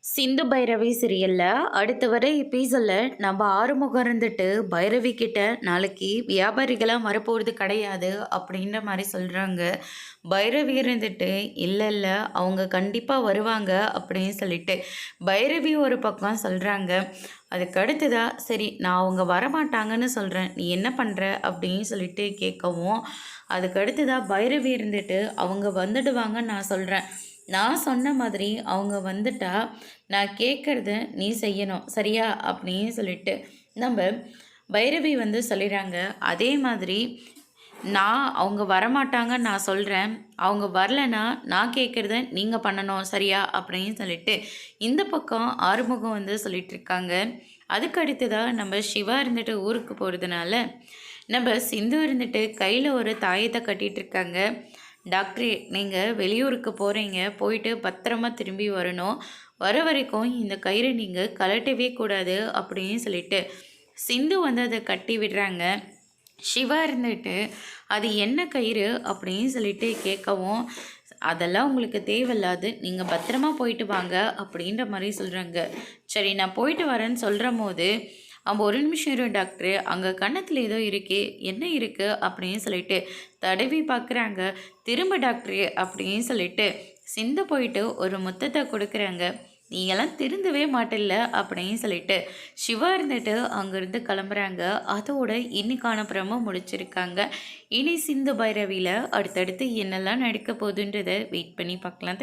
சிந்து பைரவி சீரியலில் அடுத்து வர எபிசோடில் நம்ம ஆறுமுகம் இருந்துட்டு பைரவி கிட்ட நாளைக்கு வியாபாரிகளாக வரப்போகிறது கிடையாது அப்படின்ற மாதிரி சொல்கிறாங்க. பைரவி இருந்துட்டு இல்லை இல்லை அவங்க கண்டிப்பாக வருவாங்க அப்படின்னு சொல்லிட்டு பைரவி ஒரு பக்கம் சொல்கிறாங்க. அதுக்கு அடுத்ததாக சரி நான் அவங்க வரமாட்டாங்கன்னு சொல்கிறேன், நீ என்ன பண்ணுற அப்படின்னு சொல்லிட்டு கேட்கவும் அதுக்கு அடுத்ததாக பைரவி இருந்துட்டு அவங்க வந்துடுவாங்கன்னு நான் சொல்கிறேன், நான் சொன்ன மாதிரி அவங்க வந்துட்டா நான் கேட்குறத நீ செய்யணும் சரியா அப்படின்னு சொல்லிட்டு நம்ம பைரவி வந்து சொல்லிடுறாங்க. அதே மாதிரி நான் அவங்க வரமாட்டாங்கன்னு நான் சொல்கிறேன், அவங்க வரலைன்னா நான் கேட்குறத நீங்கள் பண்ணணும் சரியா அப்படின்னு சொல்லிட்டு இந்த பக்கம் ஆறுமுகம் வந்து சொல்லிகிட்ருக்காங்க. அதுக்கு அடுத்ததாக நம்ம சிவா இருந்துட்டு ஊருக்கு போகிறதுனால நம்ம சிந்து இருந்துட்டு கையில் ஒரு தாயத்தை கட்டிகிட்ருக்காங்க. டாக்டரே நீங்கள் வெளியூருக்கு போகிறீங்க, போயிட்டு பத்திரமா திரும்பி வரணும், வர வரைக்கும் இந்த கயிறை நீங்கள் கலட்டவே கூடாது அப்படின்னு சொல்லிட்டு சிந்து வந்து அதை கட்டி விடுறாங்க. சிவா இருந்துட்டு அது என்ன கயிறு அப்படின்னு சொல்லிட்டு கேட்கவும் அதெல்லாம் உங்களுக்கு தேவையில்லாது, நீங்கள் பத்திரமா போயிட்டு வாங்க அப்படின்ற மாதிரி சொல்கிறாங்க. சரி நான் போயிட்டு வரேன்னு சொல்கிற போது ஒரு நிமிஷம் இரு டாக்டரு, அங்கே கன்னத்தில் ஏதோ இருக்கே, என்ன இருக்குது அப்படின்னு சொல்லிட்டு தடவி பார்க்குறாங்க. திரும்ப டாக்டரு அப்படின்னு சொல்லிட்டு சிந்து போயிட்டு ஒரு முத்தத்தை கொடுக்குறாங்க. நீங்களாம் திருந்தவே மாட்டில்ல அப்படின்னு சொல்லிட்டு சிவா இருந்துட்டு அங்கேருந்து கிளம்புறாங்க. அதோட இன்னைக்கான பிரமோ முடிச்சிருக்காங்க. இனி சிந்து பைரவியில் அடுத்தடுத்து என்னெல்லாம் நடக்க போகுதுன்றதை வெயிட் பண்ணி பார்க்கலாம்.